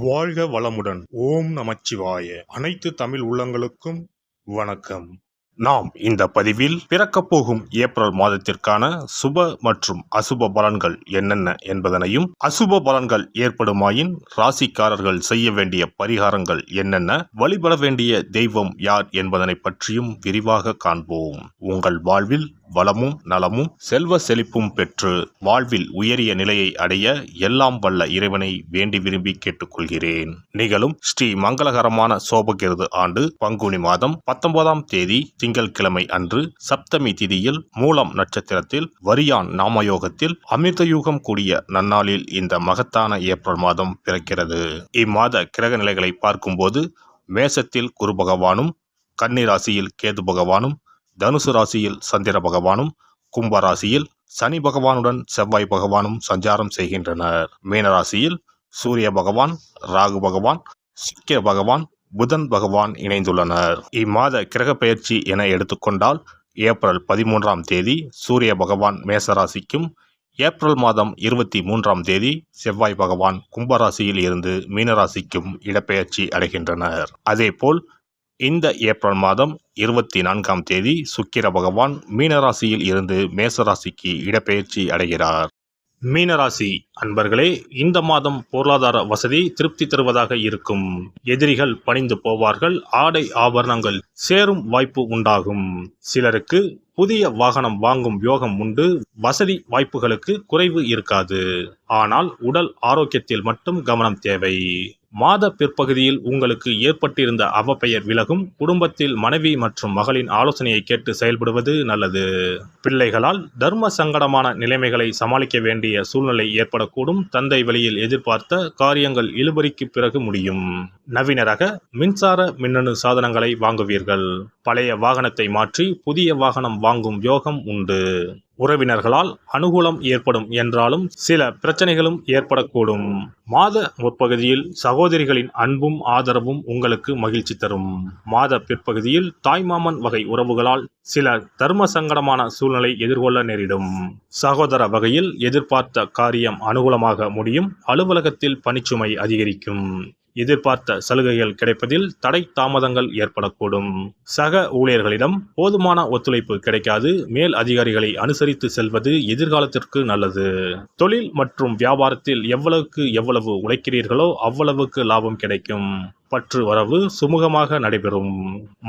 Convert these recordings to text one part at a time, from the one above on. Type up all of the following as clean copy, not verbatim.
வாழ்க வளமுடன். ஓம் நமச்சிவாய. அனைத்து தமிழ் உள்ளங்களுக்கும் வணக்கம். நாம் இந்த பதிவில் பிறக்கப் போகும் ஏப்ரல் மாதத்திற்கான சுப மற்றும் அசுப பலன்கள் என்னென்ன என்பதனையும், அசுப பலன்கள் ஏற்படுமாயின் ராசிக்காரர்கள் செய்ய வேண்டிய பரிகாரங்கள் என்னென்ன, வழிபட வேண்டிய தெய்வம் யார் என்பதனை பற்றியும் விரிவாக காண்போம். உங்கள் வாழ்வில் வளமும் நலமும் செல்வ செழிப்பும் பெற்று வாழ்வில் உயரிய நிலையை அடைய எல்லாம் வல்ல இறைவனை வேண்டி விரும்பி கேட்டுக்கொள்கிறேன். நிகழும் ஸ்ரீ மங்களகரமான சோபகிருது ஆண்டு பங்குனி மாதம் 19ஆம் தேதி திங்கட்கிழமை அன்று சப்தமி திதியில் மூலம் நட்சத்திரத்தில் வரியான் நாமயோகத்தில் அமிர்தயூகம் கூடிய நன்னாளில் இந்த மகத்தான ஏப்ரல் மாதம் பிறக்கிறது. இம்மாத கிரக நிலைகளை பார்க்கும்போது மேசத்தில் குரு பகவானும், கன்னி ராசியில் கேது பகவானும், தனுசு ராசியில் சந்திர பகவானும், கும்ப ராசியில் சனி பகவானுடன் செவ்வாய் பகவானும் சஞ்சாரம் செய்கின்றனர். மீனராசியில் சூரிய பகவான், ராகு பகவான், சுக்கிர பகவான், புதன் பகவான் இணைந்துள்ளனர். இம்மாத கிரக பெயர்ச்சி என எடுத்துக்கொண்டால் ஏப்ரல் 13ஆம் தேதி சூரிய பகவான் மேசராசிக்கும், ஏப்ரல் மாதம் 23ஆம் தேதி செவ்வாய் பகவான் கும்பராசியில் இருந்து மீனராசிக்கும் இடப்பெயர்ச்சி அடைகின்றனர். அதேபோல் இந்த ஏப்ரல் மாதம் 24ஆம் தேதி சுக்கிர பகவான் மீனராசியில் இருந்து மேசராசிக்கு இடப்பெயர்ச்சி அடைகிறார். மீனராசி அன்பர்களே, இந்த மாதம் பொருளாதார வசதி திருப்தி தருவதாக இருக்கும். எதிரிகள் பணிந்து போவார்கள். ஆடை ஆபரணங்கள் சேரும் வாய்ப்பு உண்டாகும். சிலருக்கு புதிய வாகனம் வாங்கும் யோகம் உண்டு. வசதி வாய்ப்புகளுக்கு குறைவு இருக்காது. ஆனால் உடல் ஆரோக்கியத்தில் மட்டும் கவனம் தேவை. மாத பிற்பகுதியில் உங்களுக்கு ஏற்பட்டிருந்த அவப்பெயர் விலகும். குடும்பத்தில் மனைவி மற்றும் மகளின் ஆலோசனையை கேட்டு செயல்படுவது நல்லது. பிள்ளைகளால் தர்ம சங்கடமான நிலைமைகளை சமாளிக்க வேண்டிய சூழ்நிலை ஏற்படக்கூடும். தந்தை வழியில் எதிர்பார்த்த காரியங்கள் இழுபறிக்கு பிறகு முடியும். நவீன ரக மின்சார மின்னணு சாதனங்களை வாங்குவீர்கள். பழைய வாகனத்தை மாற்றி புதிய வாகனம் வாங்கும் யோகம் உண்டு. உறவினர்களால் அனுகூலம் ஏற்படும் என்றாலும் சில பிரச்சனைகளும் ஏற்படக்கூடும். மாத முற்பகுதியில் சகோதரிகளின் அன்பும் ஆதரவும் உங்களுக்கு மகிழ்ச்சி தரும். மாத பிற்பகுதியில் தாய்மாமன் வகை உறவுகளால் சில தர்ம சங்கடமான சூழ்நிலை எதிர்கொள்ள நேரிடும். சகோதர வகையில் எதிர்பார்த்த காரியம் அனுகூலமாக முடியும். அலுவலகத்தில் பணிச்சுமை அதிகரிக்கும். எதிர்பார்த்த சலுகைகள் கிடைப்பதில் தடை தாமதங்கள் ஏற்படக்கூடும். சக ஊழியர்களிடம் போதுமான ஒத்துழைப்பு கிடைக்காது. மேல் அதிகாரிகளை அனுசரித்து செல்வது எதிர்காலத்திற்கு நல்லது. தொழில் மற்றும் வியாபாரத்தில் எவ்வளவு உழைக்கிறீர்களோ அவ்வளவுக்கு லாபம் கிடைக்கும். பற்று வரவு சுமூகமாக நடைபெறும்.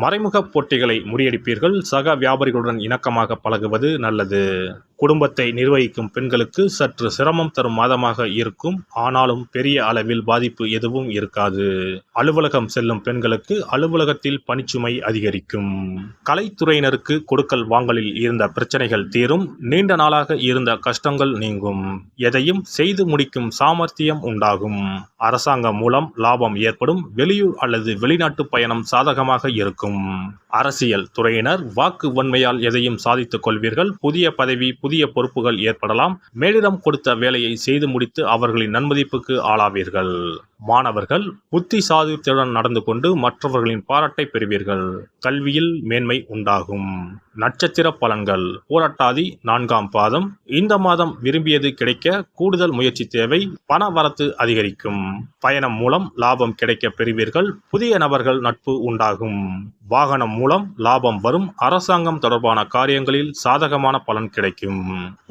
மறைமுக போட்டிகளை முறியடிப்பீர்கள். சக வியாபாரிகளுடன் இணக்கமாக பழகுவது நல்லது. குடும்பத்தை நிர்வகிக்கும் பெண்களுக்கு சற்று சிரமம் தரும் மாதமாக இருக்கும். ஆனாலும் பெரிய அளவில் பாதிப்பு எதுவும் இருக்காது. அலுவலகம் செல்லும் பெண்களுக்கு அலுவலகத்தில் பணிச்சுமை அதிகரிக்கும். கலைத்துறையினருக்கு கொடுக்கல் வாங்கலில் இருந்த பிரச்சனைகள் தீரும். நீண்ட நாளாக இருந்த கஷ்டங்கள் நீங்கும். எதையும் செய்து முடிக்கும் சாமர்த்தியம் உண்டாகும். அரசாங்கம் மூலம் லாபம் ஏற்படும். வெளியூர் அல்லது வெளிநாட்டு பயணம் சாதகமாக இருக்கும். அரசியல் துறையினர் வாக்கு வன்மையால் எதையும் சாதித்துக் கொள்வீர்கள். புதிய பதவி, புதிய பொறுப்புகள் ஏற்படலாம். மேலிடம் கொடுத்த வேலையை செய்து முடித்து அவர்களின் நன்மதிப்புக்கு ஆளாவீர்கள். மாணவர்கள் புத்தி சாதுரியத்துடன் நடந்து கொண்டு மற்றவர்களின் பாராட்டை பெறுவீர்கள். கல்வியில் மேன்மை உண்டாகும். நட்சத்திர பலன்கள். பூரட்டாதி 4ஆம் பாதம். இந்த மாதம் விரும்பியது கிடைக்க கூடுதல் முயற்சி தேவை. பண வரத்து அதிகரிக்கும். பயணம் மூலம் லாபம் கிடைக்க பெறுவீர்கள். புதிய நபர்கள் நட்பு உண்டாகும். வாகனம் மூலம் லாபம் வரும். அரசாங்கம் தொடர்பான காரியங்களில் சாதகமான பலன் கிடைக்கும்.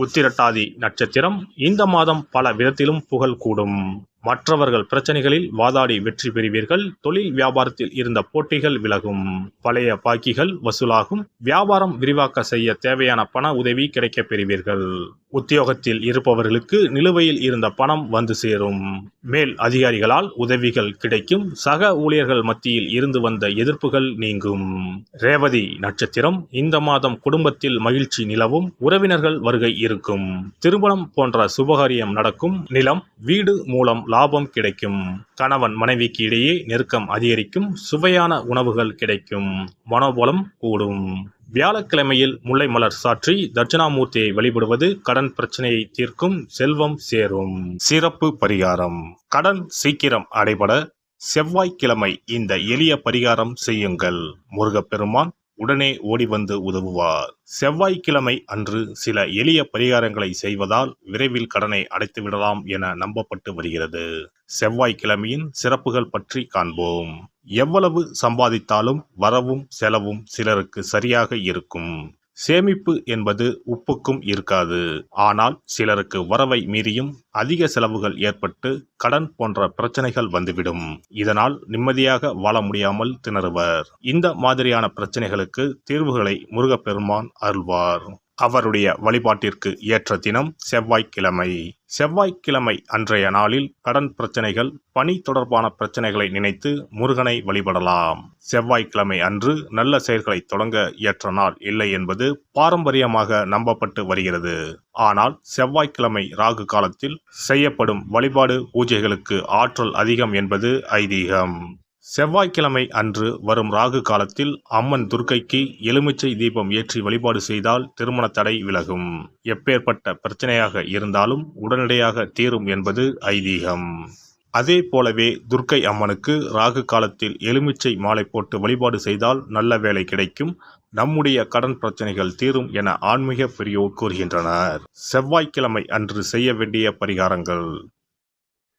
உத்திரட்டாதி நட்சத்திரம். இந்த மாதம் பல விதத்திலும் புகழ் கூடும். மற்றவர்கள் பிரச்சனைகளில் வாதாடி வெற்றி பெறுவீர்கள். தொழில் வியாபாரத்தில் இருந்த போட்டிகள் விலகும். பழைய பாக்கிகள் வசூலாகும். வியாபாரம் விரிவாக்க செய்ய தேவையான பண உதவி கிடைக்க பெறுவீர்கள். உத்தியோகத்தில் இருப்பவர்களுக்கு நிலுவையில் இருந்த பணம் வந்து சேரும். மேல் அதிகாரிகளால் உதவிகள் கிடைக்கும். சக ஊழியர்கள் மத்தியில் இருந்து வந்த எதிர்ப்புகள் நீங்கும். ரேவதி நட்சத்திரம். இந்த மாதம் குடும்பத்தில் மகிழ்ச்சி நிலவும். உறவினர்கள் வருகை இருக்கும். திருமணம் போன்ற சுபகாரியம் நடக்கும். நிலம், வீடு மூலம் லாபம் கிடைக்கும். கணவன் மனைவிக்கு இடையே நெருக்கம் அதிகரிக்கும். சுவையான உணவுகள் கிடைக்கும். மனோபலம் கூடும். வியாழக்கிழமையில் முல்லை மலர் சாற்றி தட்சிணாமூர்த்தியை வழிபடுவது கடன் பிரச்சனையை தீர்க்கும். செல்வம் சேரும். சிறப்பு பரிகாரம். கடன் சீக்கிரம் அடைபட செவ்வாய்க்கிழமை இந்த எளிய பரிகாரம் செய்யுங்கள். முருகப்பெருமான், உடனே ஓடி வந்து உதவுவார். செவ்வாய்க்கிழமை அன்று சில எளிய பரிகாரங்களை செய்வதால் விரைவில் கடனை அடைத்து விடலாம் என நம்பப்பட்டு வருகிறது. செவ்வாய்க்கிழமையின் சிறப்புகள் பற்றி காண்போம். எவ்வளவு சம்பாதித்தாலும் வரவும் செலவும் சிலருக்கு சரியாக இருக்கும். சேமிப்பு என்பது உப்புக்கும் இருக்காது. ஆனால் சிலருக்கு வரவை மீறியும் அதிக செலவுகள் ஏற்பட்டு கடன் போன்ற பிரச்சனைகள் வந்துவிடும். இதனால் நிம்மதியாக வாழ முடியாமல் திணறுவர். இந்த மாதிரியான பிரச்சனைகளுக்கு தீர்வுகளை முருகப்பெருமான் அருள்வார். அவருடைய வழிபாட்டிற்கு ஏற்ற தினம் செவ்வாய்க்கிழமை. செவ்வாய்க்கிழமை அன்றைய நாளில் கடன் பிரச்சனைகள், பணி தொடர்பான பிரச்சனைகளை நினைத்து முருகனை வழிபடலாம். செவ்வாய்க்கிழமை அன்று நல்ல செயல்களை தொடங்க ஏற்ற நாள் இல்லை என்பது பாரம்பரியமாக நம்பப்பட்டு வருகிறது. ஆனால் செவ்வாய்க்கிழமை ராகு காலத்தில் செய்யப்படும் வழிபாடு பூஜைகளுக்கு ஆற்றல் அதிகம் என்பது ஐதீகம். செவ்வாய்க்கிழமை அன்று வரும் ராகு காலத்தில் அம்மன் துர்க்கைக்கு எலுமிச்சை தீபம் ஏற்றி வழிபாடு செய்தால் திருமண தடை விலகும். எப்பேற்பட்ட பிரச்சனையாக இருந்தாலும் உடனடியாக தீரும் என்பது ஐதீகம். அதே போலவே துர்க்கை அம்மனுக்கு ராகு காலத்தில் எலுமிச்சை மாலை போட்டு வழிபாடு செய்தால் நல்ல வேலை கிடைக்கும், நம்முடைய கடன் பிரச்சனைகள் தீரும் என ஆன்மீக பெரியோர் கூறுகின்றனர். செவ்வாய்க்கிழமை அன்று செய்ய வேண்டிய பரிகாரங்கள்.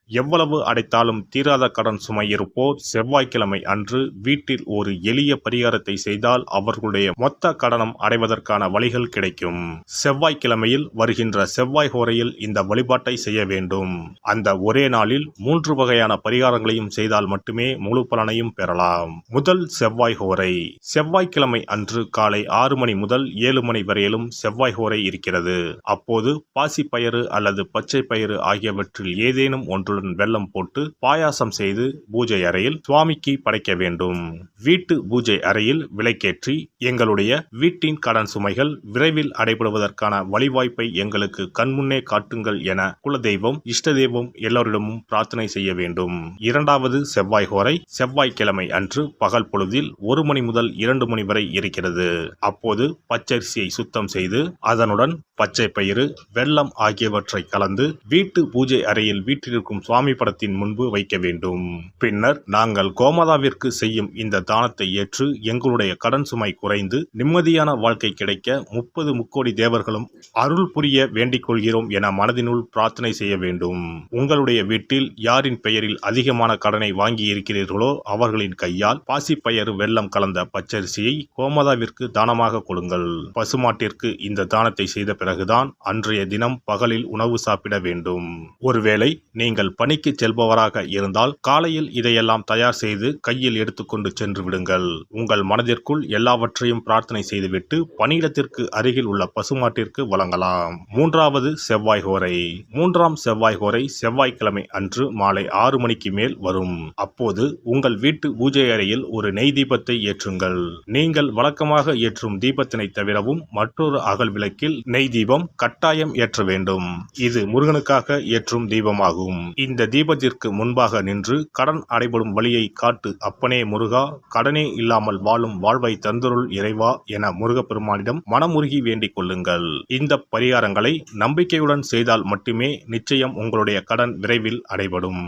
எவ்வளவு அடைத்தாலும் தீராத கடன் சுமை இருப்போர் செவ்வாய்க்கிழமை அன்று வீட்டில் ஒரு எளிய பரிகாரத்தை செய்தால் அவர்களுடைய மொத்த கடனம் அடைவதற்கான வழிகள் கிடைக்கும். செவ்வாய்க்கிழமையில் வருகின்ற செவ்வாய் ஹோரையில் இந்த வழிபாட்டை செய்ய வேண்டும். அந்த ஒரே நாளில் 3 வகையான பரிகாரங்களையும் செய்தால் மட்டுமே முழு பலனையும் பெறலாம். முதல் செவ்வாய் ஹோரை. செவ்வாய்க்கிழமை அன்று காலை 6 மணி முதல் 7 மணி வரையிலும் செவ்வாய் ஹோரை இருக்கிறது. அப்போது பாசிப்பயிறு அல்லது பச்சை பயிறு ஆகியவற்றில் ஏதேனும் ஒன்று வெல்லம் போட்டு பாயாசம் செய்து பூஜை அறையில் சுவாமிக்கு படைக்க வேண்டும். வீட்டு பூஜை அறையில் விளக்கேற்றி எங்களுடைய வீட்டின் கடன் சுமைகள் விரைவில் அடைபடுவதற்கான வழிவாய்ப்பை எங்களுக்கு கண்முன்னே காட்டுங்கள் என குலதெய்வம், இஷ்ட தெய்வம் எல்லோரிடமும் பிரார்த்தனை செய்ய வேண்டும். இரண்டாவது செவ்வாய் ஹோரை செவ்வாய்க்கிழமை அன்று பகல் பொழுதில் 1 மணி முதல் 2 மணி வரை இருக்கிறது. அப்போது பச்சரிசியை சுத்தம் செய்து அதனுடன் பச்சை பயிறு, வெல்லம் ஆகியவற்றை கலந்து வீட்டு பூஜை அறையில் வீட்டிற்கும் சுவாமி படத்தின் முன்பு வைக்க வேண்டும். பின்னர் நாங்கள் கோமாதாவிற்கு செய்யும் இந்த தானத்தை ஏற்று எங்களுடைய கடன் சுமை குறைந்து நிம்மதியான வாழ்க்கை கிடைக்க 30 முக்கோடி தேவர்களும் அருள் புரிய வேண்டிக் கொள்கிறோம் என மனதினுள் பிரார்த்தனை செய்ய வேண்டும். உங்களுடைய வீட்டில் யாரின் பெயரில் அதிகமான கடனை வாங்கி இருக்கிறீர்களோ அவர்களின் கையால் பாசிப்பயறு வெல்லம் கலந்த பச்சரிசியை கோமாதாவிற்கு தானமாக கொடுங்கள். பசுமாட்டிற்கு இந்த தானத்தை செய்த பிறகுதான் அன்றைய தினம் பகலில் உணவு சாப்பிட வேண்டும். ஒருவேளை நீங்கள் பணிக்கு செல்பவராக இருந்தால் காலையில் இதையெல்லாம் தயார் செய்து கையில் எடுத்துக்கொண்டு சென்று விடுங்கள். உங்கள் மனதிற்குள் எல்லாவற்றையும் பிரார்த்தனை செய்துவிட்டு பணியிடத்திற்கு அருகில் உள்ள பசுமாட்டிற்கு வழங்கலாம். மூன்றாவது செவ்வாய் ஹோரை. 3ஆம் செவ்வாய் ஹோரை செவ்வாய்க்கிழமை அன்று மாலை 6 மணிக்கு மேல் வரும். அப்போது உங்கள் வீட்டு பூஜை அறையில் ஒரு நெய் தீபத்தை ஏற்றுங்கள். நீங்கள் வழக்கமாக ஏற்றும் தீபத்தினை தவிரவும் மற்றொரு அகல் விளக்கில் நெய் தீபம் கட்டாயம் ஏற்ற வேண்டும். இது முருகனுக்காக ஏற்றும் தீபமாகும். இந்த தீபத்திற்கு முன்பாக நின்று கடன் அடைபடும் வழியை காட்டு அப்பனே முருகா, கடனே இல்லாமல் வாழும் வாழ்வை தந்தருள் இறைவா என முருகப்பெருமானிடம் மனமுருகி வேண்டிக் கொள்ளுங்கள். இந்த பரிகாரங்களை நம்பிக்கையுடன் செய்தால் மட்டுமே நிச்சயம் உங்களுடைய கடன் விரைவில் அடைபடும்.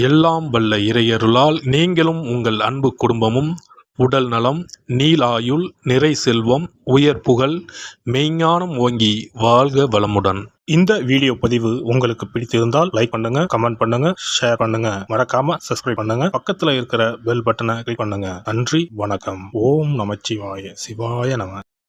எல்லாம் வல்ல இறையருளால் நீங்களும் உங்கள் அன்பு குடும்பமும் உடல் நலம், நீலாயுள், நிறை செல்வம், உயர் புகழ், மெய்ஞானம் ஓங்கி வாழ்க வளமுடன். இந்த வீடியோ பதிவு உங்களுக்கு பிடித்திருந்தால் லைக் பண்ணுங்க, கமெண்ட் பண்ணுங்க, ஷேர் பண்ணுங்க, மறக்காம சப்ஸ்கிரைப் பண்ணுங்க, பக்கத்துல இருக்கிற பெல் பட்டனை கிளிக் பண்ணுங்க. நன்றி, வணக்கம். ஓம் நமச்சிவாய. சிவாய நம.